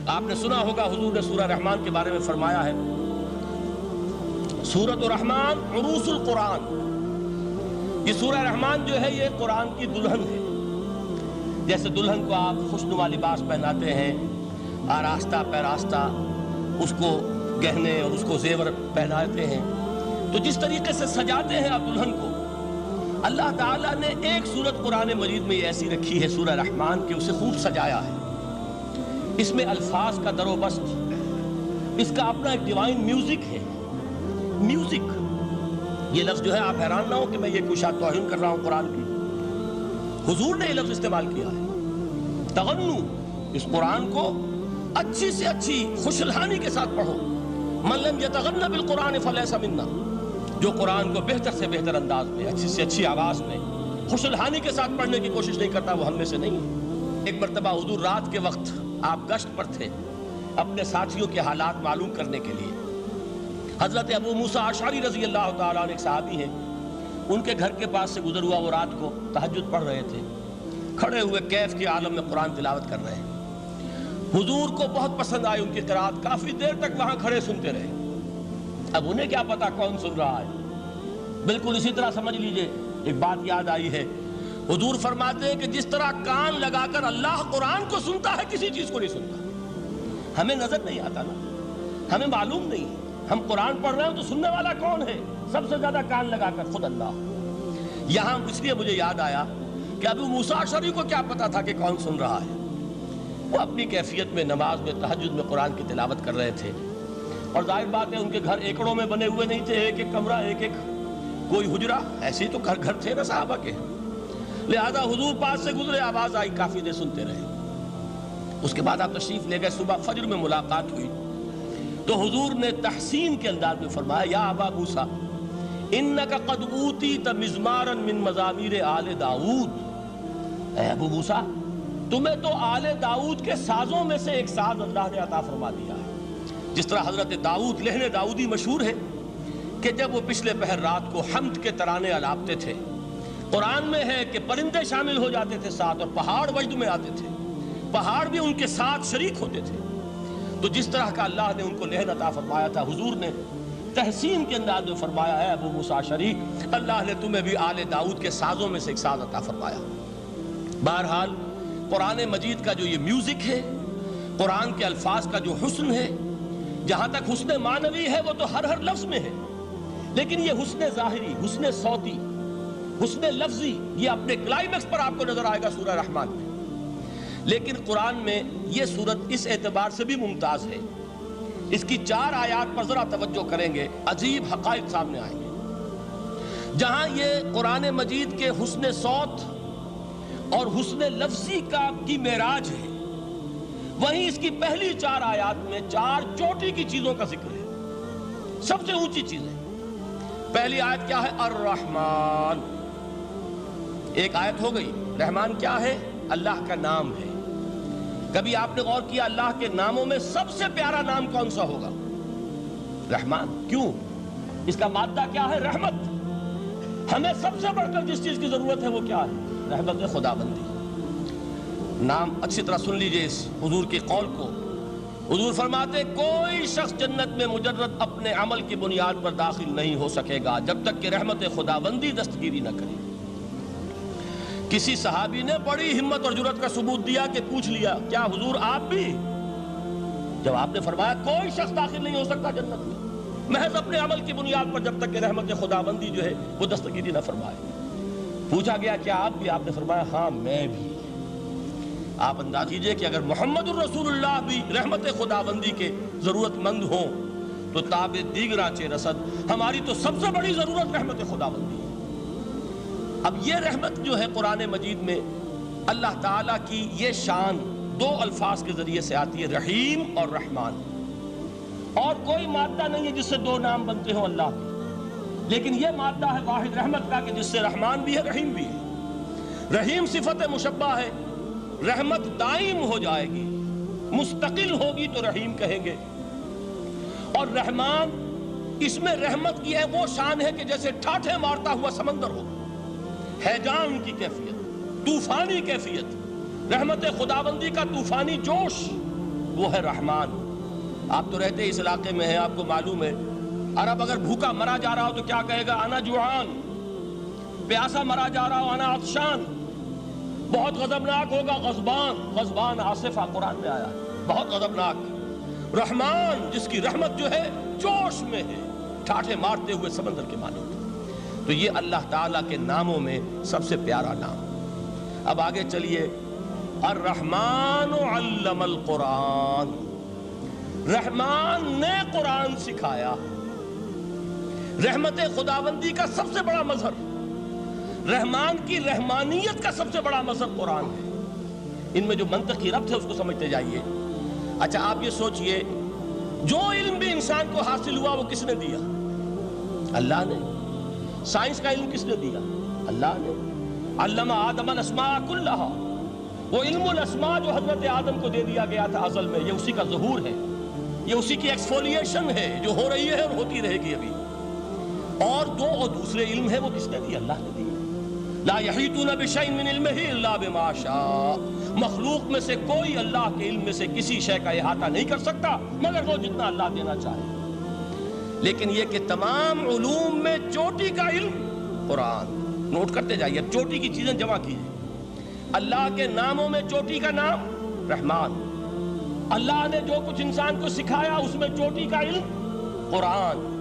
آپ نے سنا ہوگا حضور نے سورہ رحمان کے بارے میں فرمایا ہے، سورۃ الرحمن عروس القرآن، یہ سورہ رحمان جو ہے یہ قرآن کی دلہن ہے۔ جیسے دلہن کو آپ خوشنما لباس پہناتے ہیں، آراستہ پیراستہ اس کو گہنے اور اس کو زیور پہناتے ہیں، تو جس طریقے سے سجاتے ہیں آپ دلہن کو، اللہ تعالیٰ نے ایک سورت قرآن مجید میں یہ ایسی رکھی ہے سورہ رحمان کہ اسے خوب سجایا ہے۔ اس میں الفاظ کا در و بست، اس کا اپنا ایک ڈیوائن میوزک ہے۔ میوزک یہ لفظ جو ہے آپ حیران نہ ہو کہ میں یہ کوئی شاید توہین کر رہا ہوں قرآن کی، حضور نے یہ لفظ استعمال کیا ہے۔ تغنو، اس قرآن کو اچھی سے اچھی خوشلحانی کے ساتھ پڑھو۔ من لم یتغن بالقرآن فلیس منا، جو قرآن کو بہتر سے بہتر انداز میں، اچھی سے اچھی آواز میں، خوشلحانی کے ساتھ پڑھنے کی کوشش نہیں کرتا، وہ ہم میں سے نہیں ہے۔ ایک مرتبہ حضور رات کے وقت آپ گشت پر تھے اپنے ساتھیوں کے حالات معلوم کرنے کے لیے۔ حضرت ابو موسیٰ اشعری رضی اللہ تعالیٰ عنہ ایک صحابی ہیں، ان کے گھر کے پاس سے گزر ہوا، وہ رات کو تہجد پڑھ رہے تھے، کھڑے ہوئے کیف کے عالم میں قرآن تلاوت کر رہے ہیں۔ حضور کو بہت پسند آئی ان کی قرات، کافی دیر تک وہاں کھڑے سنتے رہے۔ اب انہیں کیا پتا کون سن رہا ہے، بالکل اسی طرح سمجھ لیجئے ایک بات یاد آئی ہے، حضور فرماتے ہیں کہ جس طرح کان لگا کر اللہ قرآن کو سنتا ہے کسی چیز کو نہیں سنتا۔ ہمیں نظر نہیں آتا نا، ہمیں معلوم نہیں، ہم قرآن پڑھ رہے ہیں تو سننے والا کون ہے؟ سب سے زیادہ کان لگا کر خود اللہ۔ یہاں اس لیے مجھے یاد آیا کہ ابو موسیٰ اشعری کو کیا پتا تھا کہ کون سن رہا ہے؟ وہ اپنی کیفیت میں نماز میں تہجد میں قرآن کی تلاوت کر رہے تھے، اور ظاہر بات ہے ان کے گھر ایکڑوں میں بنے ہوئے نہیں تھے، ایک ایک کمرہ، ایک ایک کوئی حجرہ، ایسے ہی تو گھر تھے نا صحابہ کے، لہذا حضور پاس سے گزرے، آواز آئی، کافی دیر سنتے رہے۔ اس کے بعد آپ تشریف لے گئے، صبح فجر میں ملاقات ہوئی تو حضور نے تحسین کے انداز میں فرمایا، یا ابا موسیٰ انک قد اوتیت مزمارا من مزامیر آل داؤد، اے ابو موسیٰ تمہیں تو آل داؤد کے سازوں میں سے ایک ساز اللہ نے عطا فرما دیا ہے۔ جس طرح حضرت داؤد، لہن داؤدی مشہور ہے کہ جب وہ پچھلے پہر رات کو حمد کے ترانے الاپتے تھے، قرآن میں ہے کہ پرندے شامل ہو جاتے تھے ساتھ، اور پہاڑ وجد میں آتے تھے، پہاڑ بھی ان کے ساتھ شریک ہوتے تھے۔ تو جس طرح کا اللہ نے ان کو لہن عطا فرمایا تھا، حضور نے تحسین کے انداز میں فرمایا ہے ابو موسیٰ اشعری، اللہ نے تمہیں بھی آل داؤد کے سازوں میں سے ایک ساز عطا فرمایا۔ بہرحال قرآن مجید کا جو یہ میوزک ہے، قرآن کے الفاظ کا جو حسن ہے، جہاں تک حسن معنوی ہے وہ تو ہر لفظ میں ہے، لیکن یہ حسن ظاہری، حسن صوتی، حسن لفظی، یہ اپنے کلائمیکس پر آپ کو نظر آئے گا سورہ رحمان میں۔ لیکن قرآن میں یہ سورت اس اعتبار سے بھی ممتاز ہے، اس کی 4 آیات پر ذرا توجہ کریں گے، عجیب حقائق سامنے آئیں گے۔ جہاں یہ قرآن مجید کے حسن صوت اور حسن لفظی کی معراج ہے، وہیں اس کی پہلی 4 آیات میں 4 چوٹی کی چیزوں کا ذکر ہے، سب سے اونچی چیز ہے۔ پہلی آیت کیا ہے؟ الرحمن، ایک آیت ہو گئی۔ رحمان کیا ہے؟ اللہ کا نام ہے۔ کبھی آپ نے غور کیا اللہ کے ناموں میں سب سے پیارا نام کون سا ہوگا؟ رحمان۔ کیوں؟ اس کا مادہ کیا ہے؟ رحمت۔ ہمیں سب سے بڑھ کر جس چیز کی ضرورت ہے وہ کیا ہے؟ رحمت خداوندی۔ نام اچھی طرح سن لیجئے اس حضور کے قول کو۔ حضور فرماتے کوئی شخص جنت میں مجرد اپنے عمل کی بنیاد پر داخل نہیں ہو سکے گا جب تک کہ رحمت خداوندی دستگیری نہ کرے۔ کسی صحابی نے بڑی ہمت اور جرأت کا ثبوت دیا کہ پوچھ لیا، کیا حضور آپ بھی؟ جب آپ نے فرمایا کوئی شخص داخل نہیں ہو سکتا جنت میں محض اپنے عمل کی بنیاد پر جب تک کہ رحمت خداوندی جو ہے وہ دستگیری نہ فرمائے۔ پوچھا گیا کیا آپ بھی؟ آپ نے فرمایا ہاں میں بھی۔ آپ انداز کیجئے کہ اگر محمد الرسول اللہ بھی رحمت خداوندی کے ضرورت مند ہوں تو تاب دیگراں چہ رسد، ہماری تو سب سے بڑی ضرورت رحمت خداوندی ہے۔ اب یہ رحمت جو ہے قرآن مجید میں اللہ تعالیٰ کی یہ شان 2 الفاظ کے ذریعے سے آتی ہے، رحیم اور رحمان۔ اور کوئی مادہ نہیں ہے جس سے 2 نام بنتے ہوں اللہ کے، لیکن یہ مادہ ہے واحد رحمت کا کہ جس سے رحمان بھی ہے رحیم بھی ہے۔ رحیم صفت مشبہ ہے، رحمت دائم ہو جائے گی، مستقل ہوگی تو رحیم کہیں گے، اور رحمان اس میں رحمت کی ہے وہ شان ہے کہ جیسے ٹھاٹھے مارتا ہوا سمندر ہو، ہیجان کی کیفیت، طوفانی کیفیت، رحمت خداوندی کا طوفانی جوش، وہ ہے رحمان۔ آپ تو رہتے اس علاقے میں ہیں، آپ کو معلوم ہے عرب اگر بھوکا مرا جا رہا ہو تو کیا کہے گا؟ انا جوعان۔ پیاسا مرا جا رہا ہو انا عطشان۔ بہت غضبناک ہوگا غضبان، غضبان آصفہ قرآن میں آیا، بہت غضبناک۔ رحمان جس کی رحمت جو ہے جوش میں ہے، ٹھاٹھے مارتے ہوئے سمندر کے مانند۔ تو یہ اللہ تعالیٰ کے ناموں میں سب سے پیارا نام۔ اب آگے چلیے، الرحمن علم القرآن، رحمان نے قرآن سکھایا۔ رحمت خداوندی کا سب سے بڑا مظہر، رحمان کی رحمانیت کا سب سے بڑا مظہر قرآن ہے۔ ان میں جو منطقی ربط ہے اس کو سمجھتے جائیے۔ اچھا آپ یہ سوچئے، جو علم بھی انسان کو حاصل ہوا وہ کس نے دیا؟ اللہ نے۔ سائنس کا علم کس نے دیا؟ اللہ نے۔ علم آدم الاسماء کلہا، وہ علم الاسماء جو حضرت آدم کو دے دیا گیا تھا ازل میں، یہ اسی کا ظہور ہے، یہ اسی کی ایکسفولیشن ہے جو ہو رہی ہے اور ہوتی رہے گی ابھی۔ اور دوسرے علم ہے وہ کس نے دیا؟ اللہ نے دیا۔ لا یحیطون بشیء من علمہ الا بما شاء، مخلوق میں سے کوئی اللہ کے علم میں سے کسی شے کا احاطہ نہیں کر سکتا مگر وہ جتنا اللہ دینا چاہے۔ لیکن یہ کہ تمام علوم میں چوٹی کا علم قرآن۔ نوٹ کرتے جائیے، اب چوٹی کی چیزیں جمع کیجیے۔ اللہ کے ناموں میں چوٹی کا نام رحمان۔ اللہ نے جو کچھ انسان کو سکھایا اس میں چوٹی کا علم قرآن۔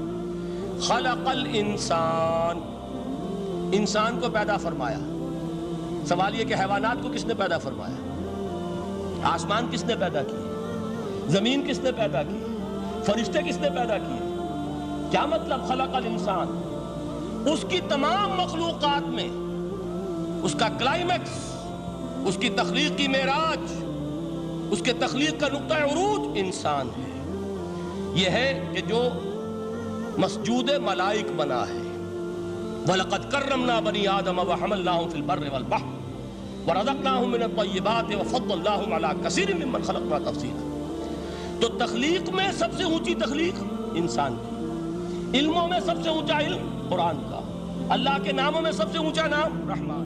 خلق الانسان، انسان کو پیدا فرمایا۔ سوال یہ کہ حیوانات کو کس نے پیدا فرمایا؟ آسمان کس نے پیدا کیے؟ زمین کس نے پیدا کی؟ فرشتے کس نے پیدا کیے؟ کیا مطلب خلق الانسان؟ اس کی تمام مخلوقات میں اس کا کلائمیکس، اس کی تخلیق کی معراج، اس کے تخلیق کا نقطہ عروج انسان ہے۔ یہ ہے کہ جو مسجود ملائک بنا ہے۔ وَلَقَدْ كَرَّمْنَا بَنِي آدَمَ وَحَمَلْنَاهُمْ فِي الْبَرِّ وَالْبَحْرِ وَرَزَقْنَاهُمْ مِنَ الطَّيِّبَاتِ وَفَضَّلْنَاهُمْ عَلَى كَثِيرٍ مِّمَّنْ خَلَقْنَا تَفْضِيلًا۔ تو تخلیق میں سب سے اونچی تخلیق انسان کی، علموں میں سب سے اونچا علم قرآن کا، اللہ کے ناموں میں سب سے اونچا نام رحمان۔